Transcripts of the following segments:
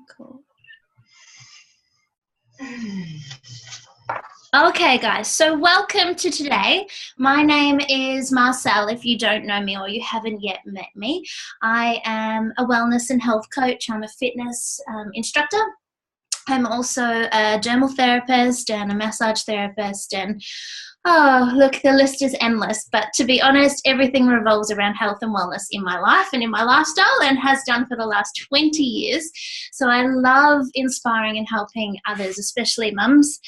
Cool. Okay, guys, so welcome to today. My name is Marcel, if you don't know me or you haven't yet met me. I am a wellness and health coach. I'm a fitness instructor. I'm also a dermal therapist and a massage therapist, and oh, look, the list is endless. But to be honest, everything revolves around health and wellness in my life and in my lifestyle, and has done for the last 20 years. So I love inspiring and helping others, especially mums,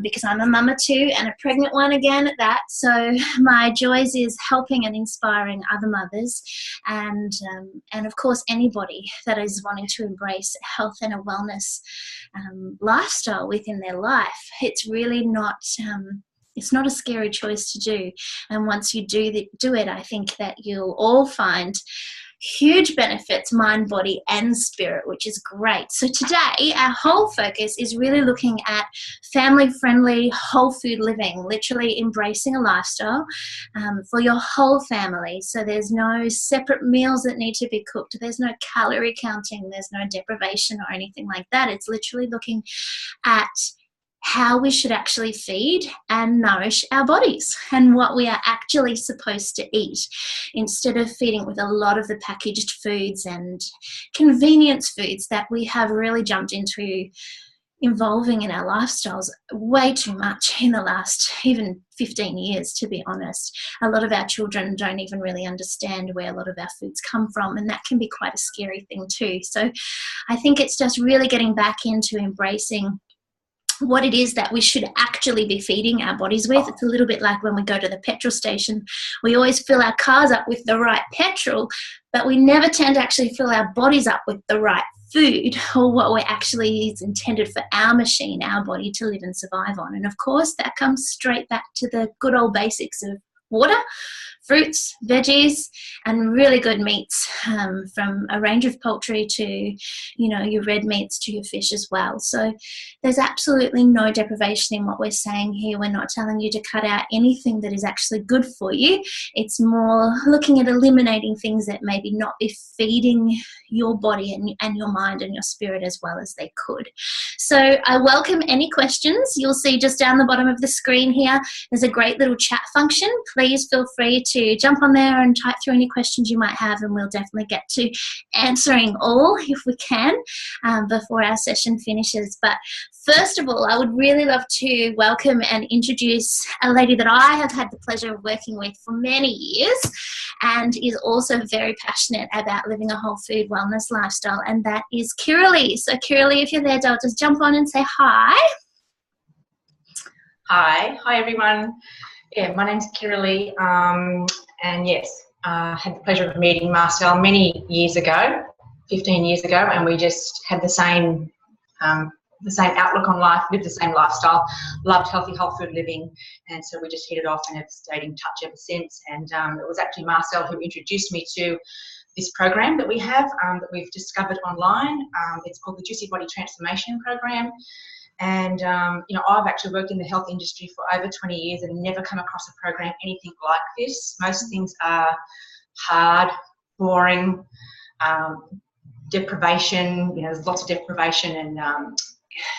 because I'm a mama too, and a pregnant one again at that. So my joys is helping and inspiring other mothers, and of course anybody that is wanting to embrace health and a wellness lifestyle within their life. It's really not it's not a scary choice to do, and once you do it, I think that you'll all find huge benefits, mind, body and spirit, which is great. So today our whole focus is really looking at family friendly whole food living, literally embracing a lifestyle for your whole family. So there's no separate meals that need to be cooked, there's no calorie counting, there's no deprivation or anything like that. It's literally looking at how we should actually feed and nourish our bodies and what we are actually supposed to eat, instead of feeding with a lot of the packaged foods and convenience foods that we have really jumped into involving in our lifestyles way too much in the last even 15 years, to be honest. A lot of our children don't even really understand where a lot of our foods come from, and that can be quite a scary thing too. So I think it's just really getting back into embracing what it is that we should actually be feeding our bodies with. It's a little bit like when we go to the petrol station. We always fill our cars up with the right petrol, but we never tend to actually fill our bodies up with the right food, or what we're actually is intended for our machine, our body, to live and survive on. And of course that comes straight back to the good old basics of water, fruits, veggies, and really good meats, from a range of poultry to, you know, your red meats to your fish as well. So there's absolutely no deprivation in what we're saying here. We're not telling you to cut out anything that is actually good for you. It's more looking at eliminating things that maybe not be feeding your body and your mind and your spirit as well as they could. So I welcome any questions. You'll see just down the bottom of the screen here, there's a great little chat function. Please feel free to jump on there and type through any questions you might have, and we'll definitely get to answering all if we can before our session finishes. But first of all, I would really love to welcome and introduce a lady that I have had the pleasure of working with for many years, and is also very passionate about living a whole food wellness lifestyle, and that is Kiralee. So Kiralee, if you're there, just jump on and say hi. Hi everyone. Yeah, my name's Kiralee, and yes, I had the pleasure of meeting Marcel many years ago, 15 years ago, and we just had the same outlook on life, lived the same lifestyle, loved healthy whole food living, and so we just hit it off and have stayed in touch ever since. And it was actually Marcel who introduced me to this program that we have, that we've discovered online. It's called the Juicy Body Transformation Program. And, you know, I've actually worked in the health industry for over 20 years and never come across a program anything like this. Most things are hard, boring, deprivation, you know, there's lots of deprivation, and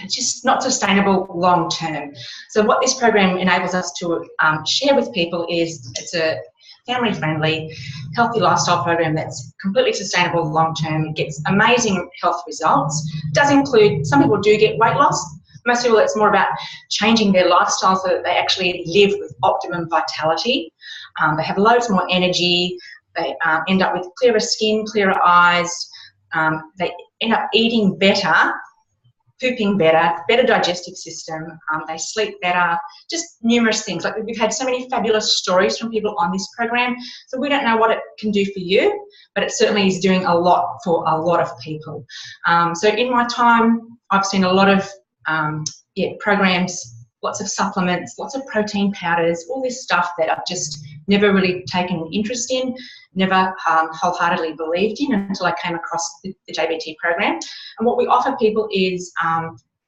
it's just not sustainable long term. So what this program enables us to share with people is it's a family-friendly, healthy lifestyle program that's completely sustainable long term. It gets amazing health results. It does include, some people do get weight loss. Most people, it's more about changing their lifestyle so that they actually live with optimum vitality. They have loads more energy. They end up with clearer skin, clearer eyes. They end up eating better, pooping better, better digestive system. They sleep better, just numerous things. Like, we've had so many fabulous stories from people on this program. So we don't know what it can do for you, but it certainly is doing a lot for a lot of people. So in my time, I've seen a lot of programs, lots of supplements, lots of protein powders, all this stuff that I've just never really taken an interest in, never wholeheartedly believed in until I came across the JBT program. And what we offer people is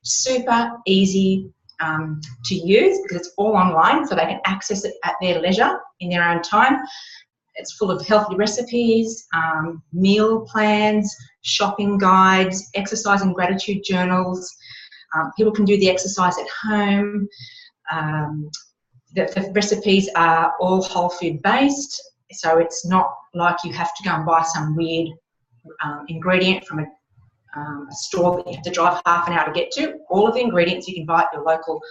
super easy to use, because it's all online, so they can access it at their leisure in their own time. It's full of healthy recipes, meal plans, shopping guides, exercise and gratitude journals. People can do the exercise at home. The recipes are all whole food based, so it's not like you have to go and buy some weird ingredient from a store that you have to drive half an hour to get to. All of the ingredients you can buy at your local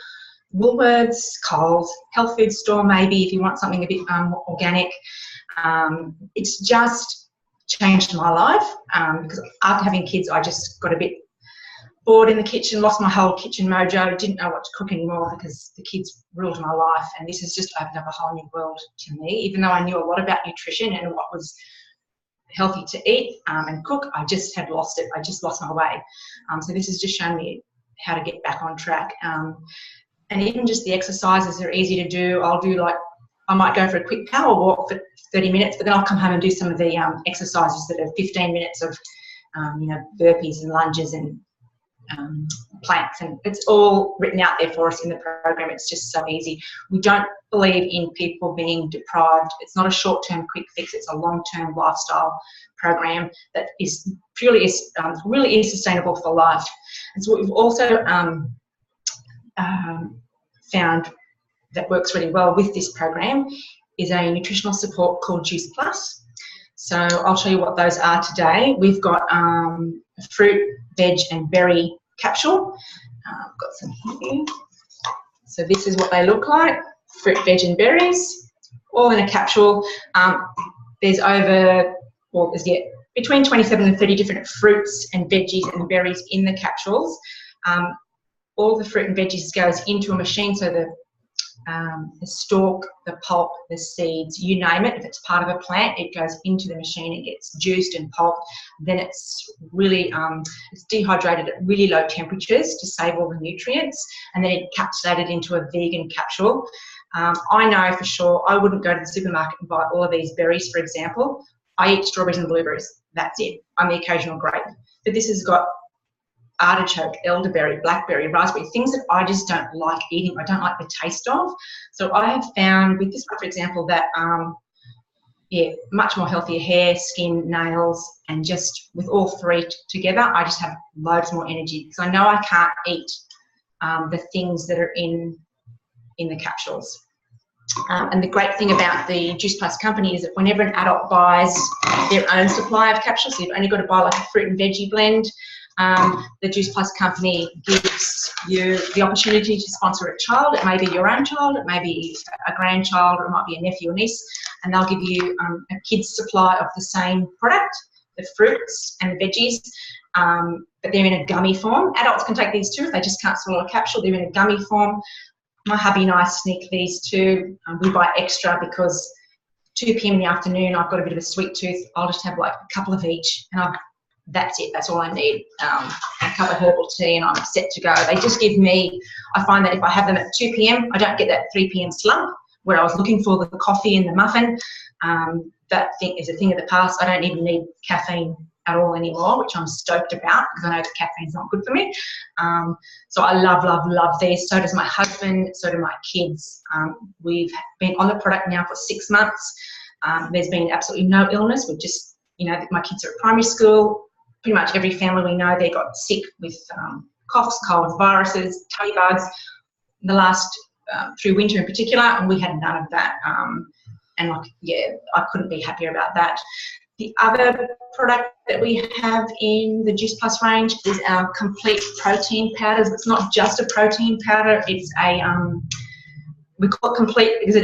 Woolworths, Coles, health food store maybe if you want something a bit more organic. It's just changed my life because after having kids I just got a bit bored in the kitchen, lost my whole kitchen mojo, didn't know what to cook anymore because the kids ruled my life, and this has just opened up a whole new world to me. Even though I knew a lot about nutrition and what was healthy to eat and cook, I just had lost it. I just lost my way. So this has just shown me how to get back on track. And even just the exercises are easy to do. I might go for a quick power walk for 30 minutes, but then I'll come home and do some of the exercises that are 15 minutes of, burpees and lunges and planks, and it's all written out there for us in the program. It's just so easy. We don't believe in people being deprived. It's not a short-term quick fix. It's a long-term lifestyle program that is really is sustainable for life. And so what we've also found that works really well with this program is a nutritional support called Juice Plus. So I'll show you what those are today. We've got a fruit, veg and berry capsule. I've got some here. So this is what they look like, fruit, veg and berries, all in a capsule. There's between 27 and 30 different fruits and veggies and berries in the capsules. All the fruit and veggies goes into a machine, so the stalk, the pulp, the seeds, you name it. If it's part of a plant, it goes into the machine, it gets juiced and pulped. Then it's really it's dehydrated at really low temperatures to save all the nutrients, and then it's encapsulated into a vegan capsule. I know for sure I wouldn't go to the supermarket and buy all of these berries, for example. I eat strawberries and blueberries. That's it. I'm the occasional grape. But this has got artichoke, elderberry, blackberry, raspberry, things that I just don't like eating. I don't like the taste of. So I have found with this one, for example, that much more healthier hair, skin, nails, and just with all three together, I just have loads more energy because I know I can't eat the things that are in the capsules. And the great thing about the Juice Plus company is that whenever an adult buys their own supply of capsules, so you've only got to buy like a fruit and veggie blend, the Juice Plus company gives you the opportunity to sponsor a child. It may be your own child, it may be a grandchild, or it might be a nephew or niece, and they'll give you a kid's supply of the same product, the fruits and the veggies, but they're in a gummy form. Adults can take these too if they just can't swallow a capsule. They're in a gummy form. My hubby and I sneak these too. We buy extra because 2 p.m. in the afternoon, I've got a bit of a sweet tooth. I'll just have like a couple of each, and that's it. That's all I need. A cup of herbal tea, and I'm set to go. They just give me. I find that if I have them at 2 p.m., I don't get that 3 p.m. slump where I was looking for the coffee and the muffin. That thing is a thing of the past. I don't even need caffeine at all anymore, which I'm stoked about because I know that caffeine's not good for me. So I love, love, love these. So does my husband. So do my kids. We've been on the product now for 6 months. There's been absolutely no illness. We've just, my kids are at primary school. Pretty much every family we know, they got sick with coughs, colds, viruses, tummy bugs, through winter in particular, and we had none of that. I couldn't be happier about that. The other product that we have in the Juice Plus range is our complete protein powders. It's not just a protein powder, it's we call it complete because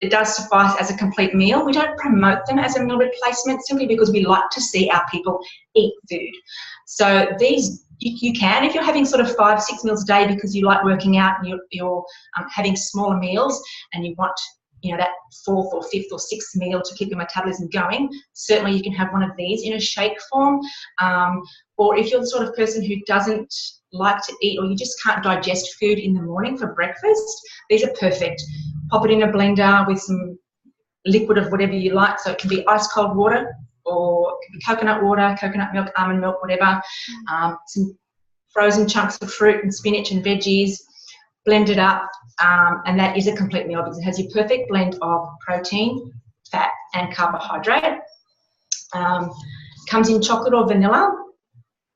it does suffice as a complete meal. We don't promote them as a meal replacement simply because we like to see our people eat food. So these, you can, if you're having sort of 5-6 meals a day because you like working out and you're having smaller meals and you want that 4th or 5th or 6th meal to keep your metabolism going, certainly you can have one of these in a shake form. Or if you're the sort of person who doesn't like to eat or you just can't digest food in the morning for breakfast, these are perfect. Pop it in a blender with some liquid of whatever you like. So it can be ice cold water or it can be coconut water, coconut milk, almond milk, whatever. Some frozen chunks of fruit and spinach and veggies. Blend it up, and that is a complete meal because it has your perfect blend of protein, fat, and carbohydrate. Comes in chocolate or vanilla.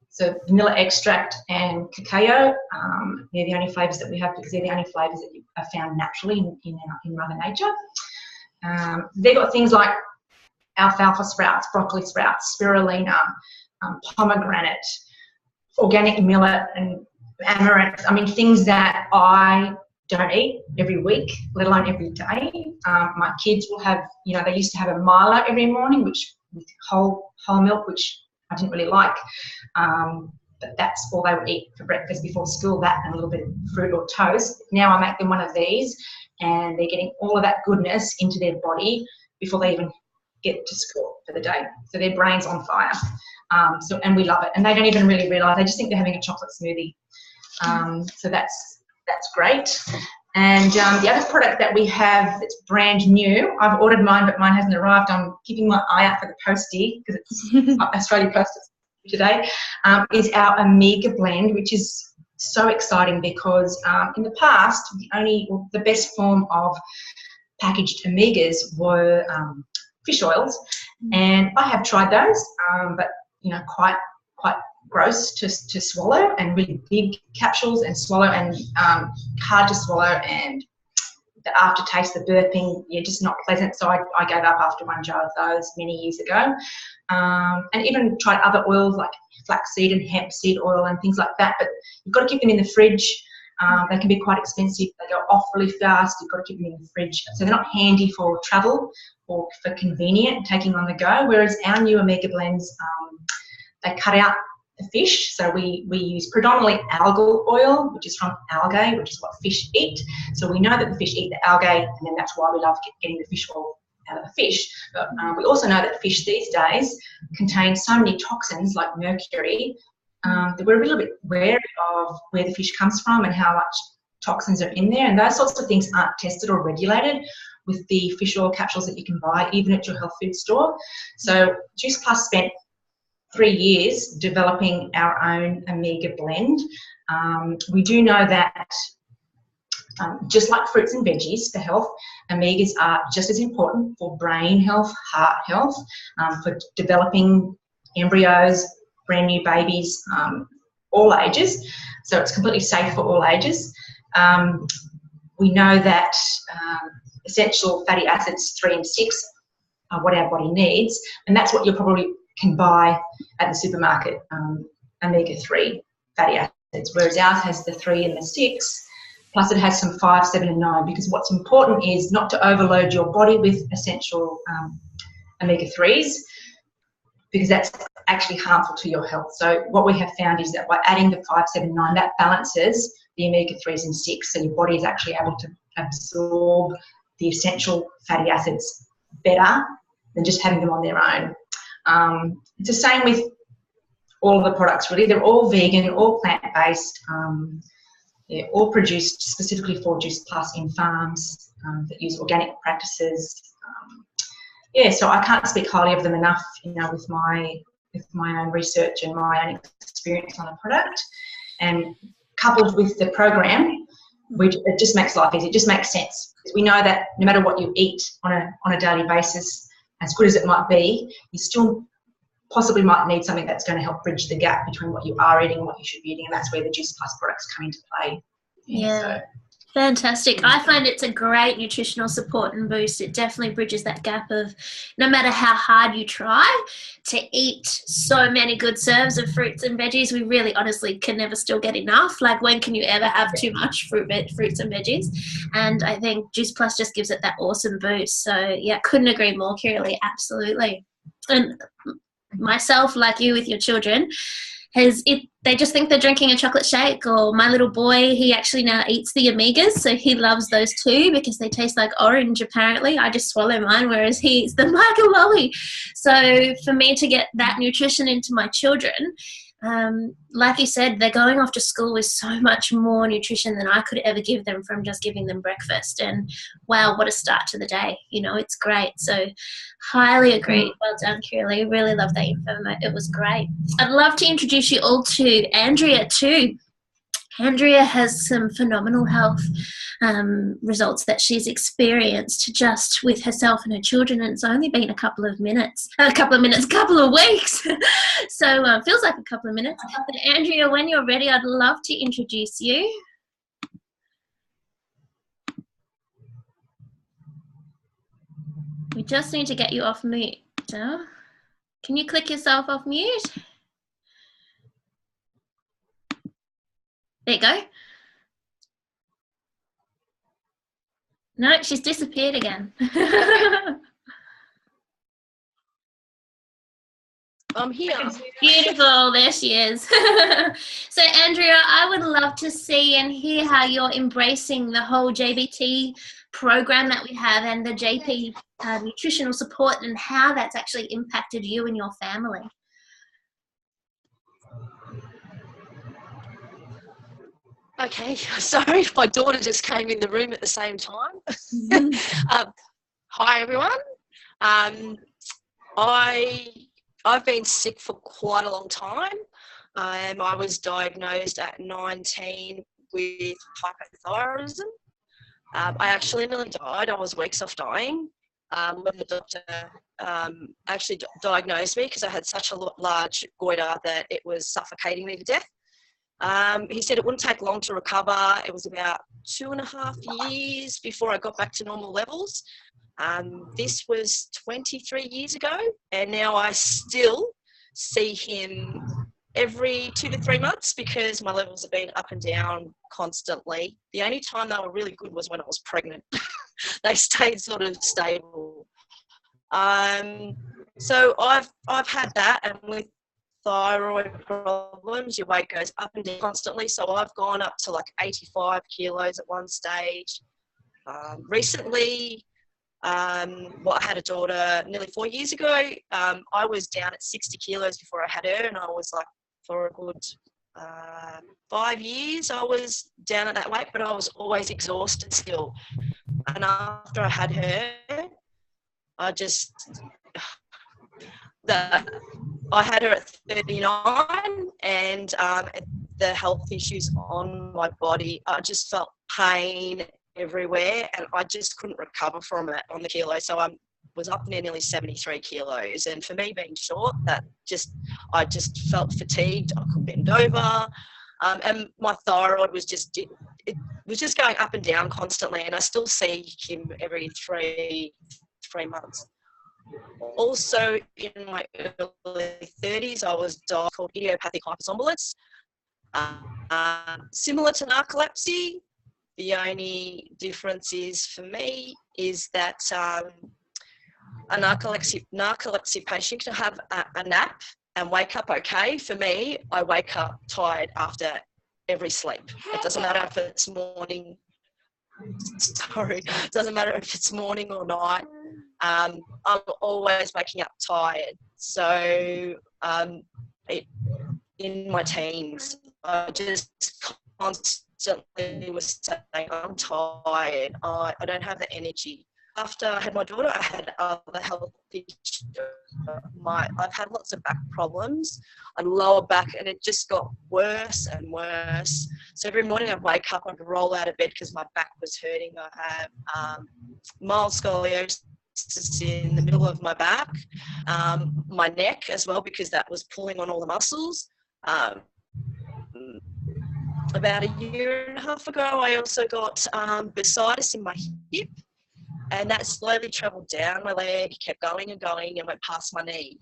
So vanilla extract and cacao, they're the only flavours that we have because they're the only flavours that are found naturally in Mother Nature. They've got things like alfalfa sprouts, broccoli sprouts, spirulina, pomegranate, organic millet and amaranth. I mean, things that I don't eat every week, let alone every day. My kids will have, they used to have a Milo every morning, which with whole milk, which I didn't really like. But that's all they would eat for breakfast before school, that and a little bit of fruit or toast. Now I make them one of these, and they're getting all of that goodness into their body before they even get to school for the day. So their brain's on fire. And we love it. And they don't even really realise, they just think they're having a chocolate smoothie. So that's great. And the other product that we have that's brand new, I've ordered mine, but mine hasn't arrived. I'm keeping my eye out for the postie because it's Australia Post today, is our Omega blend, which is so exciting because in the past, the best form of packaged omegas were fish oils. And I have tried those, but, quite gross to swallow, and really big capsules and swallow, and hard to swallow, and the aftertaste, the burping, just not pleasant. So I gave up after one jar of those many years ago, and even tried other oils like flaxseed and hemp seed oil and things like that, but you've got to keep them in the fridge. They can be quite expensive. They go off really fast. You've got to keep them in the fridge. So they're not handy for travel or for convenient taking on the go, whereas our new Omega blends, they cut out the fish. So we use predominantly algal oil, which is from algae, which is what fish eat. So we know that the fish eat the algae, and then that's why we love getting the fish oil out of the fish. But we also know that fish these days contain so many toxins like mercury that we're a little bit wary of where the fish comes from and how much toxins are in there. And those sorts of things aren't tested or regulated with the fish oil capsules that you can buy even at your health food store. So Juice Plus spent 3 years developing our own Omega blend. We do know that just like fruits and veggies for health, omegas are just as important for brain health, heart health, for developing embryos, brand new babies, all ages. So it's completely safe for all ages. We know that essential fatty acids 3 and 6 are what our body needs, and that's what you probably can buy at the supermarket, omega-3 fatty acids, whereas ours has the 3 and the 6, plus it has some 5, 7 and 9, because what's important is not to overload your body with essential omega-3s, because that's actually harmful to your health. So what we have found is that by adding the 5, 7, 9, that balances the omega-3s and 6, so your body is actually able to absorb the essential fatty acids better than just having them on their own. It's the same with all of the products, really. They're all vegan, all plant-based. They're all produced specifically for Juice Plus in farms that use organic practices. So I can't speak highly of them enough, with my own research and my own experience on the product. And coupled with the program, it just makes life easy. It just makes sense. We know that no matter what you eat on a daily basis, as good as it might be, you still possibly might need something that's going to help bridge the gap between what you are eating and what you should be eating, and that's where the Juice Plus products come into play. Yeah. Fantastic. I find it's a great nutritional support and boost. It definitely bridges that gap of no matter how hard you try to eat so many good serves of fruits and veggies, we really honestly can never still get enough. Like, when can you ever have too much fruits and veggies? And I think Juice Plus just gives it that awesome boost. So yeah, couldn't agree more, Kirli. Absolutely. And myself, like you with your children, they just think they're drinking a chocolate shake. Or my little boy, he actually now eats the omegas, so he loves those too because they taste like orange apparently. I just swallow mine, whereas he eats them like a lolly. So for me to get that nutrition into my children, like you said, they're going off to school with so much more nutrition than I could ever give them from just giving them breakfast. And wow, what a start to the day. It's great. So highly agree. Well done, Kirli. Really love that info. It was great. I'd love to introduce you all to Andrea too. Andrea has some phenomenal health results that she's experienced just with herself and her children, and it's only been a couple of weeks. So feels like a couple of minutes. But Andrea, when you're ready, I'd love to introduce you. We just need to get you off mute. Can you click yourself off mute? There you go. No, she's disappeared again. I'm here. Beautiful, there she is. So Andrea, I would love to see and hear how you're embracing the whole JBT program that we have and the JP nutritional support, and how that's actually impacted you and your family. Okay, sorry, my daughter just came in the room at the same time. Hi everyone. I've been sick for quite a long time. I was diagnosed at 19 with hypothyroidism. I actually nearly died. I was weeks off dying when the doctor actually diagnosed me, because I had such a large goiter that it was suffocating me to death. He said it wouldn't take long to recover. It was about 2.5 years before I got back to normal levels. This was 23 years ago, and now I still see him every 2 to 3 months because my levels have been up and down constantly. The only time they were really good was when I was pregnant. They stayed sort of stable. So I've had that, and with thyroid problems, your weight goes up and down constantly. So I've gone up to like 85 kilos at one stage. Recently, I had a daughter nearly 4 years ago. I was down at 60 kilos before I had her, and I was like, for a good 5 years, I was down at that weight, but I was always exhausted still. And after I had her, I had her at 39, and the health issues on my body, I just felt pain everywhere, and I just couldn't recover from it on the kilo. So I was up nearly 73 kilos, and for me being short, I just felt fatigued. I couldn't bend over, and my thyroid was just it was just going up and down constantly, and I still see him every three months. Also, in my early 30s, I was diagnosed called idiopathic hypersomnolence, similar to narcolepsy. The only difference is, for me, is that a narcolepsy patient can have a nap and wake up okay. For me, I wake up tired after every sleep. It doesn't matter if it's morning. It doesn't matter if it's morning or night. I'm always waking up tired. So in my teens, I just constantly was saying, I'm tired. I don't have the energy. After I had my daughter, I had other health issues. I've had lots of back problems and lower back, and it just got worse and worse. So every morning I'd wake up, I'd roll out of bed because my back was hurting. I have mild scoliosis in the middle of my back, my neck as well, because that was pulling on all the muscles. About 1.5 years ago, I also got bursitis in my hip, and that slowly travelled down my leg, kept going and going, and went past my knee.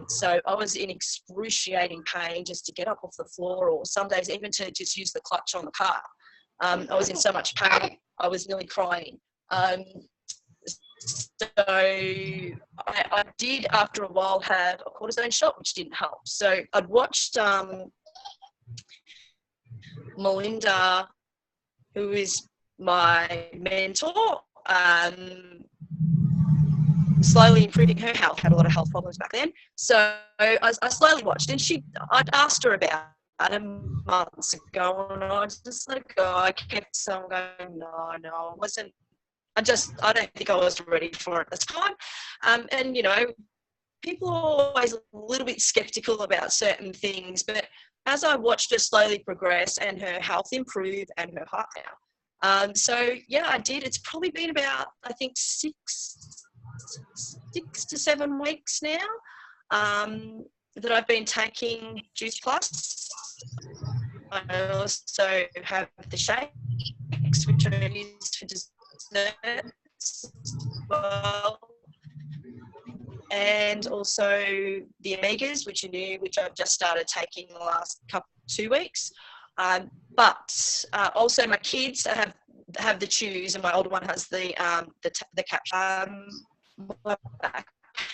So I was in excruciating pain just to get up off the floor, or some days even to just use the clutch on the car. I was in so much pain, I was nearly crying. So I did, after a while, have a cortisone shot, which didn't help. So I'd watched Melinda, who is my mentor, slowly improving her health. Had a lot of health problems back then. So I slowly watched, and I'd asked her about it months ago, and I was just like, I kept on going, no, I wasn't. I don't think I was ready for it at the time. And, people are always a little bit skeptical about certain things, but as I watched her slowly progress and her health improve and her heart now, So yeah, I did. It's probably been about, I think, 6 to 7 weeks now that I've been taking Juice Plus. I also have the shakes, which are used for desserts as well, and also the omegas, which are new, which I've just started taking the last 2 weeks. But also my kids have the chews, and my older one has the capsule. My back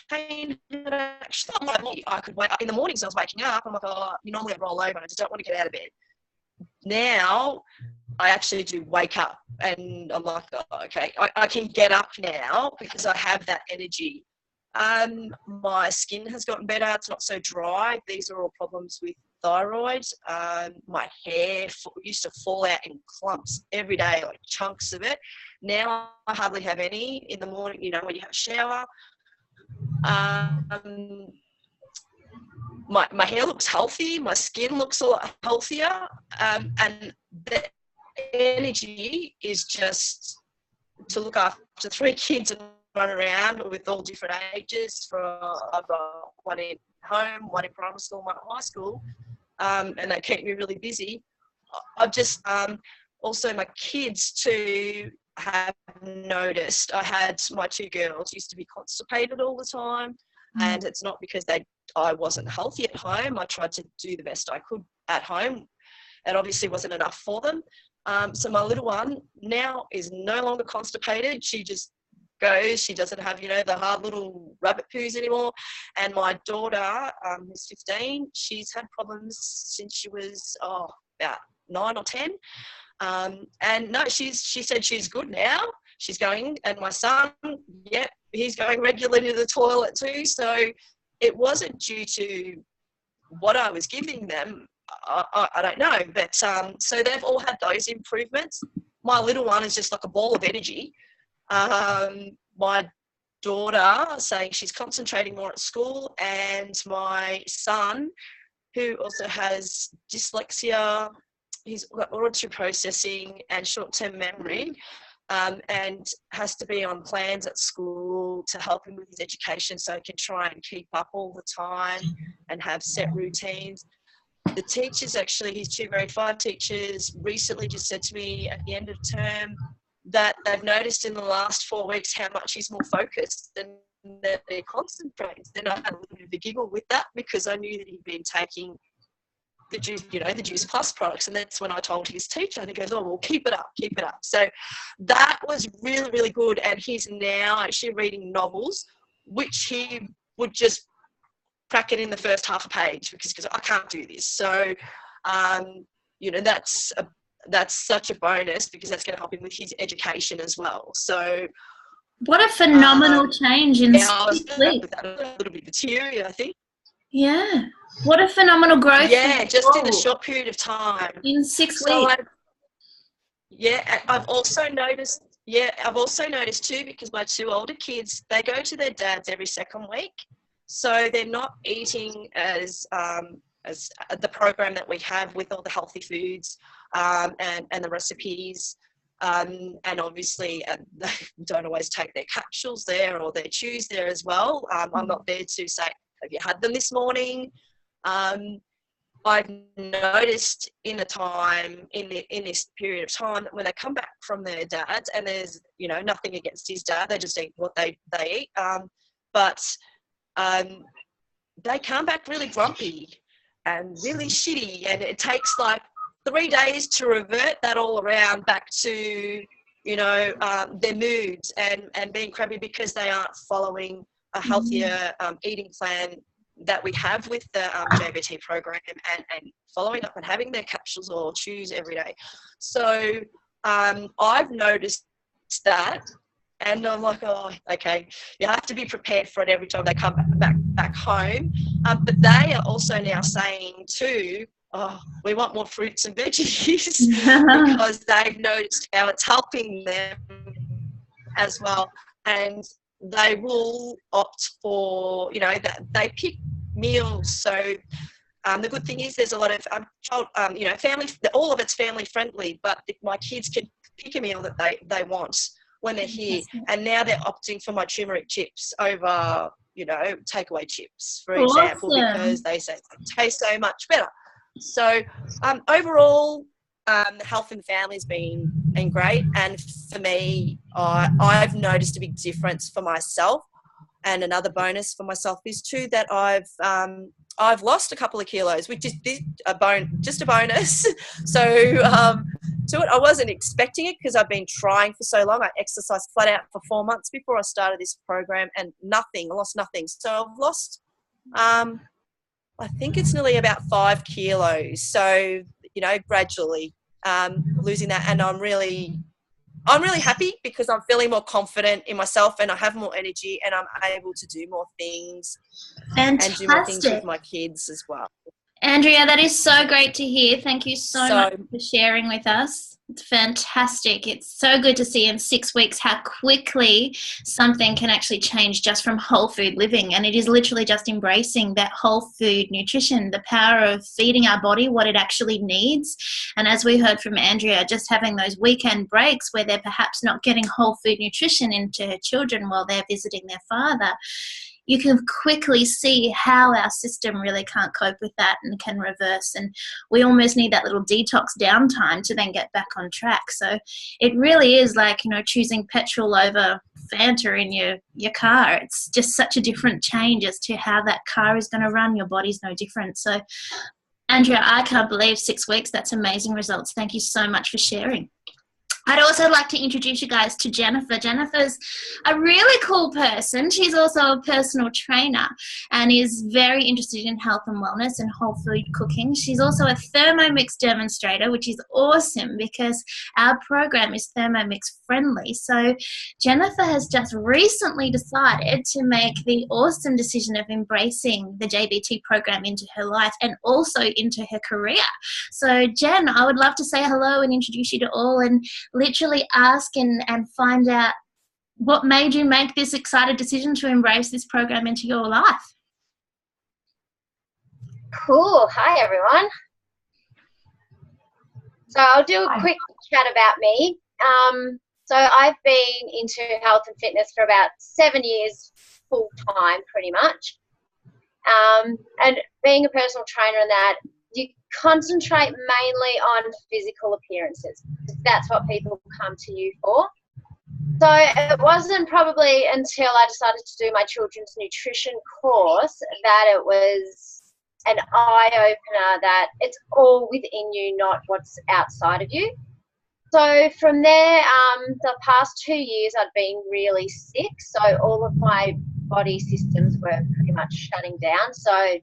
pain, actually, I could wake up in the mornings. I was waking up. I'm like, oh, normally I roll over, and I just don't want to get out of bed. Now I actually do wake up, and I'm like, oh, okay, I can get up now because I have that energy. My skin has gotten better. It's not so dry. These are all problems with thyroid. My hair used to fall out in clumps every day, like chunks of it. Now I hardly have any in the morning, when you have a shower. My hair looks healthy. My skin looks a lot healthier. And the energy is just to look after 3 kids and run around with all different ages. I've got one in home, one in primary school, one in high school, and they keep me really busy. I've just also my kids too have noticed. I had my 2 girls used to be constipated all the time, and it's not because I wasn't healthy at home. I tried to do the best I could at home. It obviously wasn't enough for them. So my little one now is no longer constipated. She just goes. She doesn't have, the hard little rabbit poos anymore. And my daughter, who's 15, she's had problems since she was about 9 or 10. And no, she said she's good now. She's going. And my son, he's going regularly to the toilet too. So it wasn't due to what I was giving them. I don't know, but so they've all had those improvements. My little one is just like a ball of energy. My daughter saying she's concentrating more at school, and my son, who also has dyslexia, he's got auditory processing and short-term memory, and has to be on plans at school to help him with his education so he can try and keep up all the time and have set routines. The teachers, actually, his 2 grade 5 teachers recently just said to me at the end of term that they've noticed in the last 4 weeks how much he's more focused and that he concentrates. And I had a little bit of a giggle with that because I knew that he'd been taking the Juice Plus products. And that's when I told his teacher, and he goes, oh, well, keep it up. So that was really, really good. And he's now actually reading novels, which he would just crack it in the first half a page because I can't do this. So, that's such a bonus because that's going to help him with his education as well. So, what a phenomenal change in 6 weeks. A little bit of teary, I think. Yeah. What a phenomenal growth. Yeah, just in a short period of time. In 6 weeks. I've also noticed too, because my 2 older kids, they go to their dads every second week. So they're not eating as the program that we have with all the healthy foods and the recipes. And obviously they don't always take their capsules there or their chews there as well. I'm not there to say, have you had them this morning? I've noticed in this period of time that when they come back from their dads, and there's nothing against his dad, they just eat what they eat, but they come back really grumpy and really shitty, and it takes like 3 days to revert that all around back to their moods and being crappy because they aren't following a healthier eating plan that we have with the JBT program and following up and having their capsules or chews every day. So I've noticed that, and I'm like, oh, okay, you have to be prepared for it every time they come back home. But they are also now saying too, oh, we want more fruits and veggies because they've noticed how it's helping them as well. And they will opt for, they pick meals. So the good thing is there's a lot of family, all of it's family friendly, but my kids can pick a meal that they want when they're here. And now they're opting for my turmeric chips over, you know, takeaway chips, for example, because they say they taste so much better. So overall, the health and family has been great. And for me, I've noticed a big difference for myself. And another bonus for myself is too that I've lost a couple of kilos, which is just a bonus. So to it, I wasn't expecting it because I've been trying for so long. I exercised flat out for 4 months before I started this program, and I lost nothing. So I've lost, I think it's nearly about 5 kilos. So, you know, gradually losing that, and I'm really happy because I'm feeling more confident in myself, and I have more energy, and I'm able to do more things. Fantastic. And do more things with my kids as well. Andrea, that is so great to hear. Thank you so much for sharing with us. It's fantastic. It's so good to see in 6 weeks how quickly something can actually change just from whole food living. And it is literally just embracing that whole food nutrition, the power of feeding our body what it actually needs. And as we heard from Andrea, just having those weekend breaks where they're perhaps not getting whole food nutrition into her children while they're visiting their father, you can quickly see how our system really can't cope with that and can reverse. And we almost need that little detox downtime to then get back on track. So it really is like, you know, choosing petrol over Fanta in your car. It's just such a different change as to how that car is going to run. Your body's no different. So, Andrea, I can't believe 6 weeks. That's amazing results. Thank you so much for sharing. I'd also like to introduce you guys to Jennifer. Jennifer's a really cool person. She's also a personal trainer and is very interested in health and wellness and whole food cooking. She's also a Thermomix demonstrator, which is awesome because our program is Thermomix friendly. So Jennifer has just recently decided to make the awesome decision of embracing the JBT program into her life and also into her career. So Jen, I would love to say hello and introduce you to all and literally ask and find out what made you make this excited decision to embrace this program into your life. Cool. Hi, everyone. So I'll do a quick chat about me. So I've been into health and fitness for about 7 years full time, pretty much. And being a personal trainer and that, you concentrate mainly on physical appearances. That's what people come to you for. So it wasn't probably until I decided to do my children's nutrition course that it was an eye-opener that it's all within you, not what's outside of you. So from there, the past 2 years I'd been really sick, so all of my body systems were pretty much shutting down. So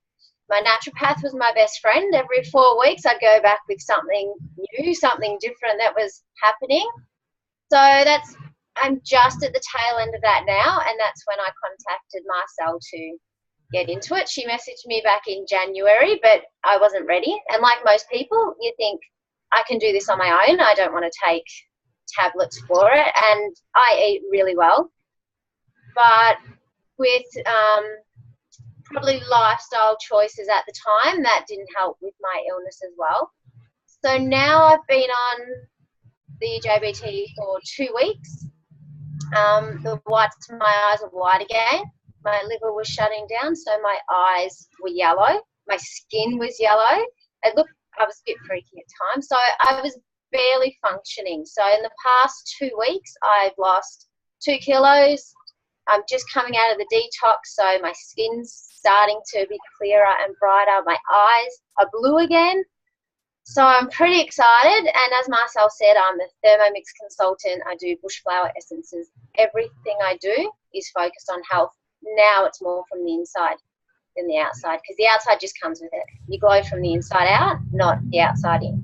my naturopath was my best friend. Every 4 weeks I'd go back with something new, something different that was happening. So I'm just at the tail end of that now, and that's when I contacted Marcel to get into it. She messaged me back in January, but I wasn't ready. And like most people, you think, I can do this on my own. I don't want to take tablets for it, and I eat really well. But with probably lifestyle choices at the time, that didn't help with my illness as well. So now I've been on the JBT for 2 weeks. The whites of my eyes are white again. My liver was shutting down, so my eyes were yellow. My skin was yellow. I was a bit freaky at times, so I was barely functioning. So in the past 2 weeks, I've lost 2 kilos. I'm just coming out of the detox, so my skin's starting to be clearer and brighter. My eyes are blue again. So I'm pretty excited. And as Marcel said, I'm a Thermomix consultant. I do bush flower essences. Everything I do is focused on health. Now it's more from the inside than the outside, because the outside just comes with it. You glow from the inside out, not the outside in.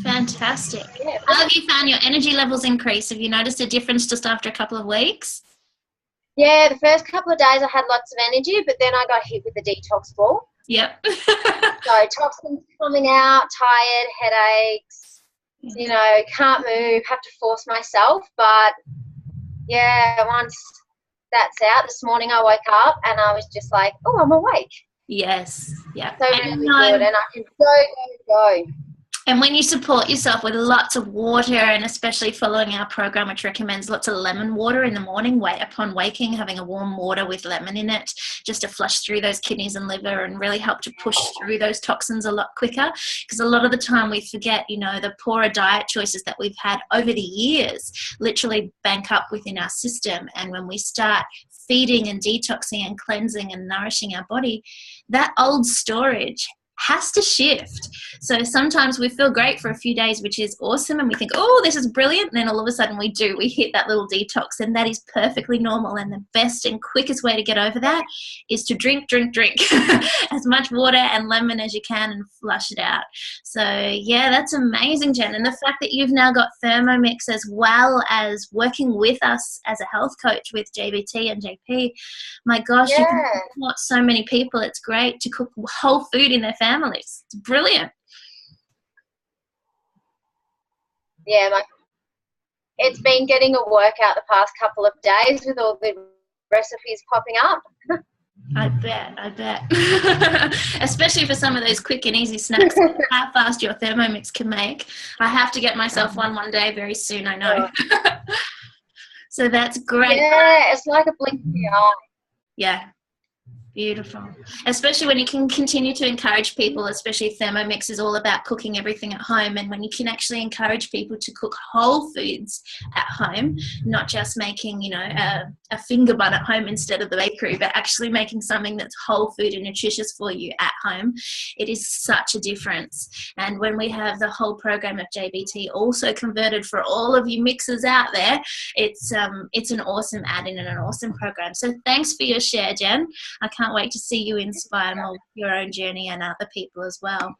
Fantastic. Yeah. How have you found your energy levels increase? Have you noticed a difference just after a couple of weeks? Yeah, the first couple of days I had lots of energy, but then I got hit with the detox ball. Yep. So toxins coming out, tired, headaches, can't move, have to force myself. But yeah, once that's out, this morning I woke up and I was just like, oh, I'm awake. Yes. Yeah. So really good, and I can go. And when you support yourself with lots of water, and especially following our program, which recommends lots of lemon water in the morning, upon waking, having a warm water with lemon in it, just to flush through those kidneys and liver and really help to push through those toxins a lot quicker. Because a lot of the time we forget, the poorer diet choices that we've had over the years literally bank up within our system. And when we start feeding and detoxing and cleansing and nourishing our body, that old storage has to shift. So sometimes we feel great for a few days, which is awesome, and we think, oh, this is brilliant, and then all of a sudden we hit that little detox, and that is perfectly normal. And the best and quickest way to get over that is to drink as much water and lemon as you can and flush it out. So yeah, that's amazing, Jen. And the fact that you've now got Thermomix as well as working with us as a health coach with JBT and JP, my gosh, you can support so many people. It's great to cook whole food in their families. It's brilliant. Yeah, it's been getting a workout the past couple of days with all the recipes popping up. I bet. Especially for some of those quick and easy snacks, how fast your Thermomix can make. I have to get myself one day very soon, I know. So that's great. Yeah, it's like a blink of the eye. Yeah. Beautiful. Especially when you can continue to encourage people, especially Thermomix is all about cooking everything at home. And when you can actually encourage people to cook whole foods at home, not just making, a finger bun at home instead of the bakery, but actually making something that's whole food and nutritious for you at home, it is such a difference. And when we have the whole program of JBT also converted for all of you mixers out there, it's an awesome add-in and an awesome program. So thanks for your share, Jen. I can't wait to see you inspire more with your own journey and other people as well.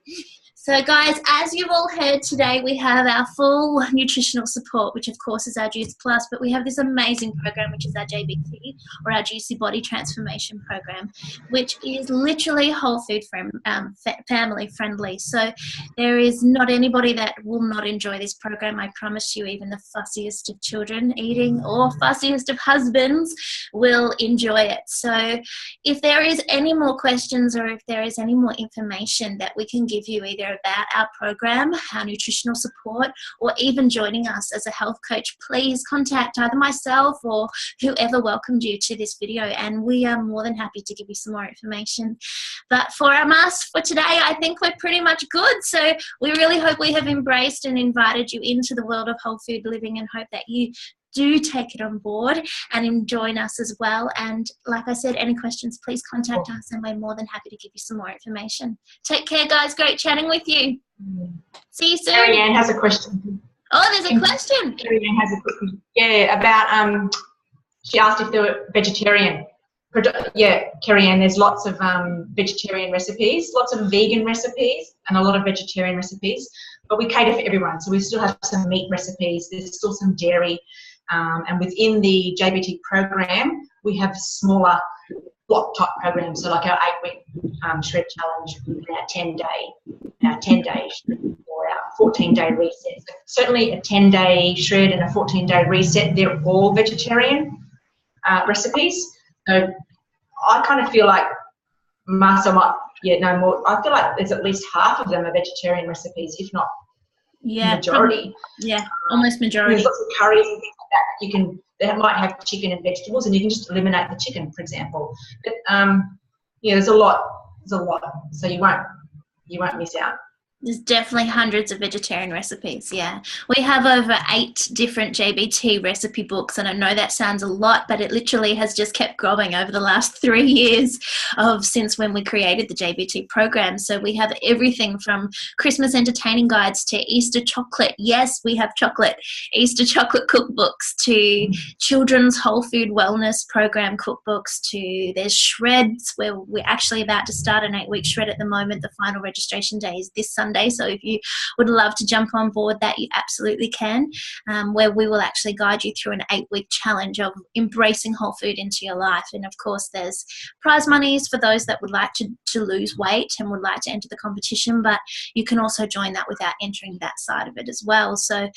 So guys, as you've all heard today, we have our full nutritional support, which of course is our Juice Plus, but we have this amazing program, which is our JBT, or our Juicy Body Transformation Program, which is literally whole food family friendly. So there is not anybody that will not enjoy this program. I promise you, even the fussiest of children eating or fussiest of husbands will enjoy it. So if there is any more questions, or if there is any more information that we can give you either about our program, our nutritional support, or even joining us as a health coach, please contact either myself or whoever welcomed you to this video, and we are more than happy to give you some more information. But for us for today, I think we're pretty much good. So we really hope we have embraced and invited you into the world of whole food living, and hope that you do take it on board and join us as well. And like I said, any questions, please contact us, and we're more than happy to give you some more information. Take care, guys. Great chatting with you. See you soon. Carrie Ann has a question. Oh, there's a question. Carrie Ann has a question. Yeah, about she asked if they were vegetarian. Yeah, Carrie Ann, there's lots of vegetarian recipes, lots of vegan recipes, and a lot of vegetarian recipes. But we cater for everyone, so we still have some meat recipes. There's still some dairy. And within the JBT program, we have smaller block type programs. So like our 8-week shred challenge, our 10-day shred, or our 14-day reset. Certainly a 10-day shred and a 14-day reset, they're all vegetarian recipes. So I kind of feel like no more. I feel like there's at least half of them are vegetarian recipes, if not majority. Almost majority. There's lots of curries and things like that. They might have chicken and vegetables, and you can just eliminate the chicken, for example. But there's a lot. So you won't miss out. There's definitely hundreds of vegetarian recipes, yeah. We have over 8 different JBT recipe books, and I know that sounds a lot, but it literally has just kept growing over the last 3 years since when we created the JBT program. So we have everything from Christmas entertaining guides to Easter chocolate. Yes, we have chocolate. Easter chocolate cookbooks to children's whole food wellness program cookbooks to there's shreds, where we're actually about to start an 8-week shred at the moment. The final registration day is this Sunday. So if you would love to jump on board that, you absolutely can, where we will actually guide you through an 8-week challenge of embracing whole food into your life. And of course, there's prize monies for those that would like to lose weight and would like to enter the competition, but you can also join that without entering that side of it as well. So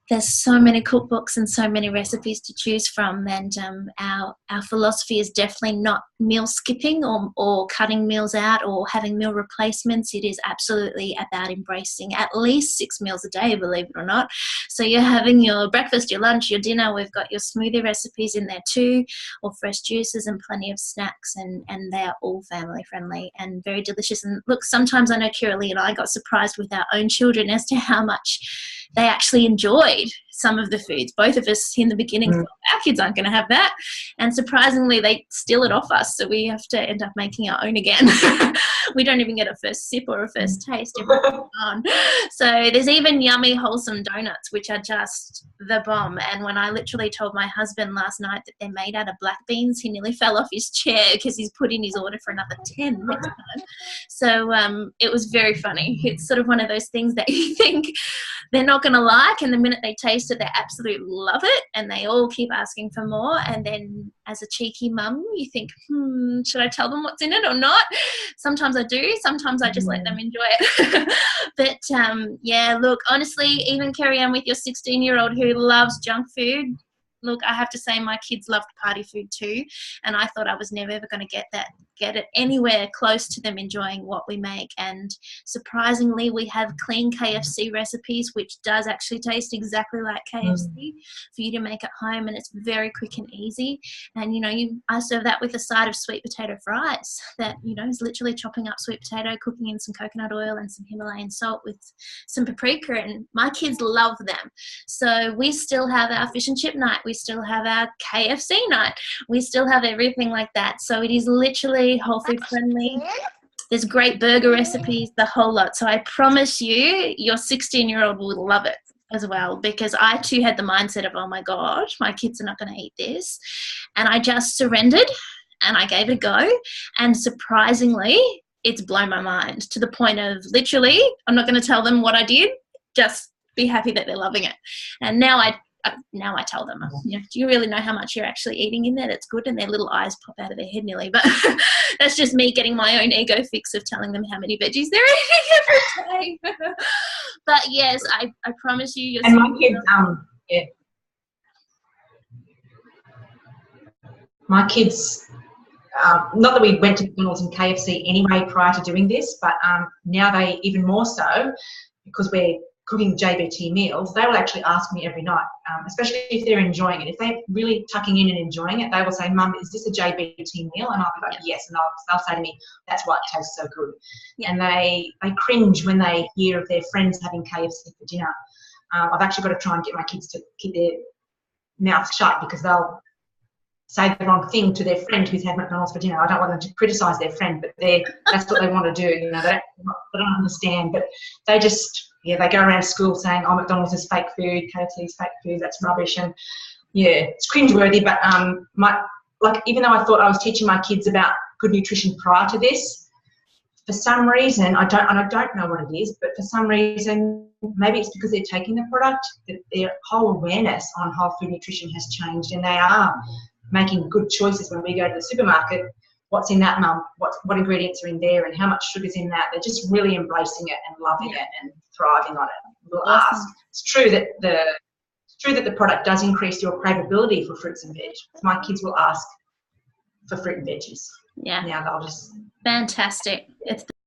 there's so many cookbooks and so many recipes to choose from, and our philosophy is definitely not meal skipping or cutting meals out or having meal replacements. It is absolutely about embracing at least 6 meals a day, believe it or not. So you're having your breakfast, your lunch, your dinner. We've got your smoothie recipes in there too, or fresh juices, and plenty of snacks, and they are all family friendly and very delicious. And look, sometimes I know Kiralee and I got surprised with our own children as to how much they actually enjoyed some of the foods. Both of us in the beginning thought our kids aren't going to have that, and surprisingly they steal it off us, so we have to end up making our own again. We don't even get a first sip or a first taste every time. So there's even yummy wholesome donuts, which are just the bomb. And when I literally told my husband last night that they're made out of black beans, he nearly fell off his chair because he's put in his order for another 10 next time. So it was very funny. It's sort of one of those things that you think they're not going to like, and the minute they taste it, they absolutely love it, and they all keep asking for more. And then as a cheeky mum, you think, should I tell them what's in it or not? Sometimes I do, sometimes I just let them enjoy it. But yeah, look, honestly, even Carrie Ann with your 16-year-old who loves junk food, look, I have to say my kids loved party food too, and I thought I was never ever going to get it anywhere close to them enjoying what we make. And surprisingly, we have clean KFC recipes, which does actually taste exactly like KFC for you to make at home, and it's very quick and easy. And I serve that with a side of sweet potato fries that is literally chopping up sweet potato, cooking in some coconut oil and some Himalayan salt with some paprika, and my kids love them. So we still have our fish and chip night, we still have our KFC night, we still have everything like that. So it is literally whole food friendly. There's great burger recipes, the whole lot. So I promise you, your 16-year-old will love it as well, because I too had the mindset of, oh my God, my kids are not going to eat this. And I just surrendered and I gave it a go. And surprisingly, it's blown my mind to the point of literally, I'm not going to tell them what I did, just be happy that they're loving it. And now I tell them, do you really know how much you're actually eating in there? That's good. And their little eyes pop out of their head nearly. But that's just me getting my own ego fix of telling them how many veggies they're eating every day. But yes, I promise you. And my kids, yeah. My kids, not that we went to McDonald's and KFC anyway prior to doing this, but now they even more so, because we're cooking JBT meals, they will actually ask me every night, especially if they're enjoying it. If they're really tucking in and enjoying it, they will say, Mum, is this a JBT meal? And I'll be like, yes. And they'll say to me, that's why it tastes so good. Yeah. And they cringe when they hear of their friends having KFC for dinner. I've actually got to try and get my kids to keep their mouths shut, because they'll say the wrong thing to their friend who's had McDonald's for dinner. I don't want them to criticise their friend, but that's what they want to do. They don't understand, but they just... yeah, they go around school saying, oh, McDonald's is fake food, KFC is fake food, that's rubbish. And yeah, it's cringeworthy, but even though I thought I was teaching my kids about good nutrition prior to this, for some reason, I don't know what it is, but for some reason, maybe it's because they're taking the product, that their whole awareness on whole food nutrition has changed, and they are making good choices when we go to the supermarket. What's in that, Mum? What ingredients are in there, and how much sugar's in that? They're just really embracing it and loving it and thriving on it. We'll ask. It's true that the product does increase your craveability for fruits and veg. My kids will ask for fruit and veggies. Yeah. Now they'll just... fantastic. It's